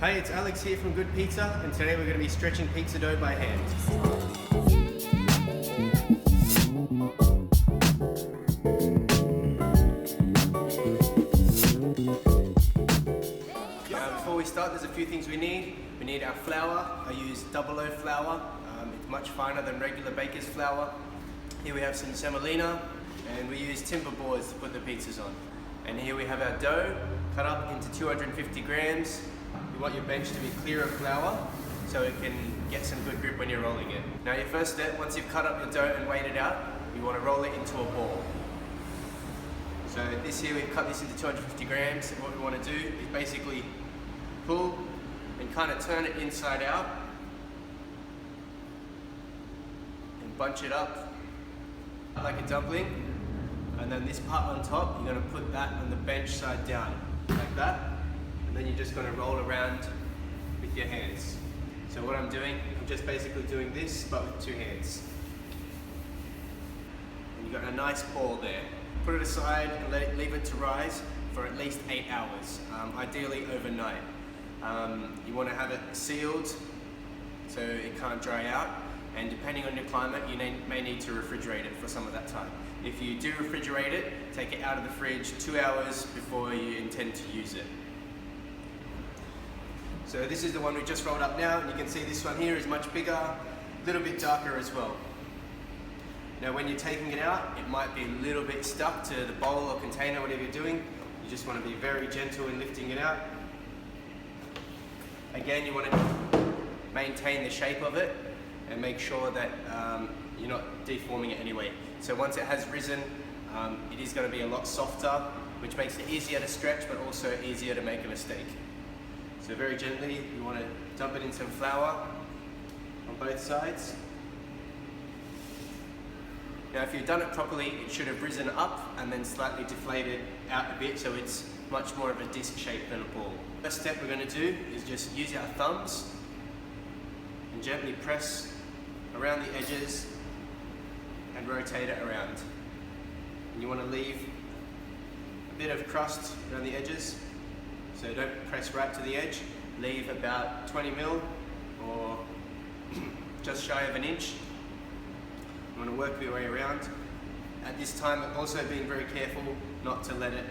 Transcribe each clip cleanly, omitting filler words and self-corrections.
Hey, it's Alex here from Good Pizza, and today we're going to be stretching pizza dough by hand. Before we start, there's a few things we need. We need our flour. I use double O flour. It's much finer than regular baker's flour. Here we have some semolina, and we use timber boards to put the pizzas on. And here we have our dough cut up into 250 grams. You want your bench to be clear of flour so it can get some good grip when you're rolling it. Now your first step, once you've cut up your dough and weighed it out, you want to roll it into a ball. So this here, we've cut this into 250 grams, and what we want to do is basically pull and kind of turn it inside out and bunch it up like a dumpling, and then this part on top, you're going to put that on the bench side down like that, and then you're just going to roll around with your hands. So what I'm doing, I'm just basically doing this but with two hands, and you've got a nice ball there. Put it aside and leave it to rise for at least 8 hours, ideally overnight. You want to have it sealed so it can't dry out, and depending on your climate you may need to refrigerate it for some of that time. If you do refrigerate it, take it out of the fridge 2 hours before you intend to use it. So this is the one we just rolled up now, and you can see this one here is much bigger, a little bit darker as well. Now when you're taking it out, it might be a little bit stuck to the bowl or container, whatever you're doing. You just want to be very gentle in lifting it out. Again, you want to maintain the shape of it and make sure that you're not deforming it anyway. So once it has risen, it is going to be a lot softer, which makes it easier to stretch but also easier to make a mistake. So very gently, you want to dump it in some flour on both sides. Now if you've done it properly, it should have risen up and then slightly deflated out a bit, so it's much more of a disc shape than a ball. First step we're going to do is just use our thumbs and gently press around the edges and rotate it around. And you want to leave a bit of crust around the edges, so don't press right to the edge. Leave about 20 mil or just shy of an inch. You want to work your way around. At this time, also being very careful not to let it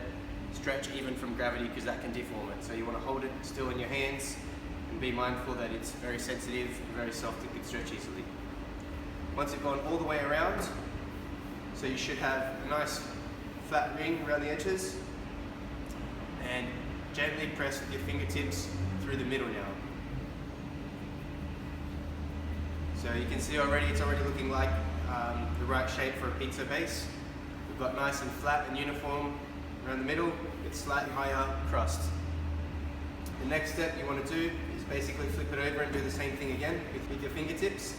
stretch even from gravity, because that can deform it. So you want to hold it still in your hands and be mindful that it's very sensitive and very soft and can stretch easily. Once you've gone all the way around, so you should have a nice flat ring around the edges, and gently press with your fingertips through the middle now. So you can see already, it's already looking like the right shape for a pizza base. We've got nice and flat and uniform around the middle with slightly higher crust. The next step you want to do is basically flip it over and do the same thing again with your fingertips.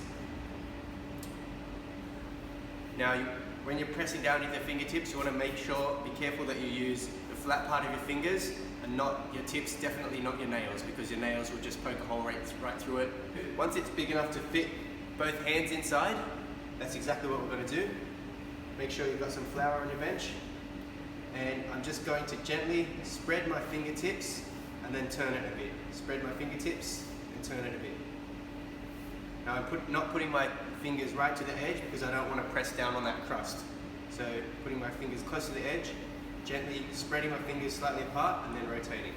Now when you're pressing down with your fingertips, you want to be careful that you use the flat part of your fingers and not your tips, definitely not your nails, because your nails will just poke a hole right through it. Once it's big enough to fit both hands inside, that's exactly what we're going to do. Make sure you've got some flour on your bench, and I'm just going to gently spread my fingertips and then turn it a bit. Spread my fingertips and turn it a bit. Now I'm not putting my fingers right to the edge because I don't want to press down on that crust. So putting my fingers close to the edge, gently spreading my fingers slightly apart and then rotating.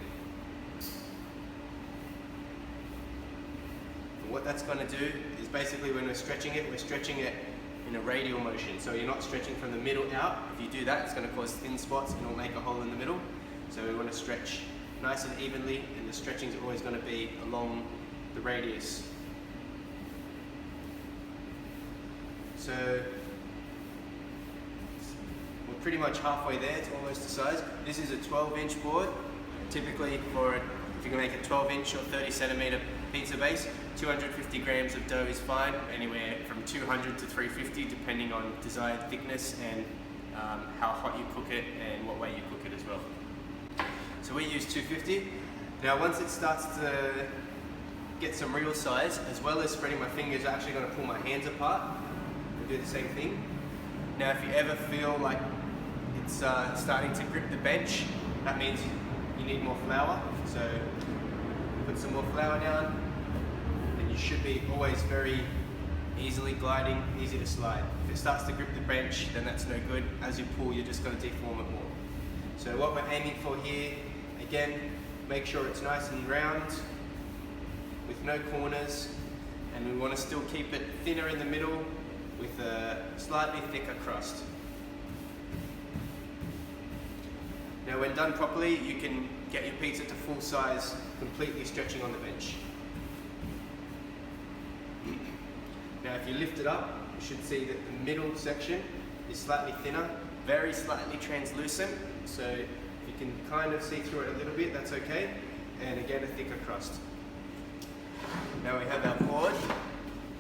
And what that's going to do is basically when we're stretching it in a radial motion. So you're not stretching from the middle out. If you do that, it's going to cause thin spots and it'll make a hole in the middle. So we want to stretch nice and evenly, and the stretching is always going to be along the radius. So we're pretty much halfway there, it's almost the size. This is a 12-inch board. Typically if you can make a 12-inch or 30-centimeter pizza base, 250 grams of dough is fine, anywhere from 200 to 350 depending on desired thickness and how hot you cook it and what way you cook it as well. So we use 250. Now once it starts to get some real size, as well as spreading my fingers, I'm actually going to pull my hands apart and do the same thing. Now if you ever feel like it's starting to grip the bench, that means you need more flour. So put put some more flour down, and you should be always very easily gliding, easy to slide. If it starts to grip the bench, then that's no good. As you pull, you're just going to deform it more. So what we're aiming for here, again, make sure it's nice and round with no corners, and we want to still keep it thinner in the middle with a slightly thicker crust. Now when done properly, you can get your pizza to full size, completely stretching on the bench. Now if you lift it up, you should see that the middle section is slightly thinner, very slightly translucent, so if you can kind of see through it a little bit, that's okay, and again a thicker crust. Now we have our board.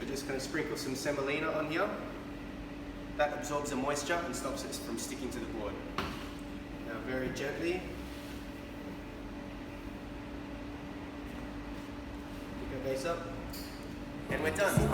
We're just going to sprinkle some semolina on here. That absorbs the moisture and stops it from sticking to the board. Now very gently, pick our base up, and we're done.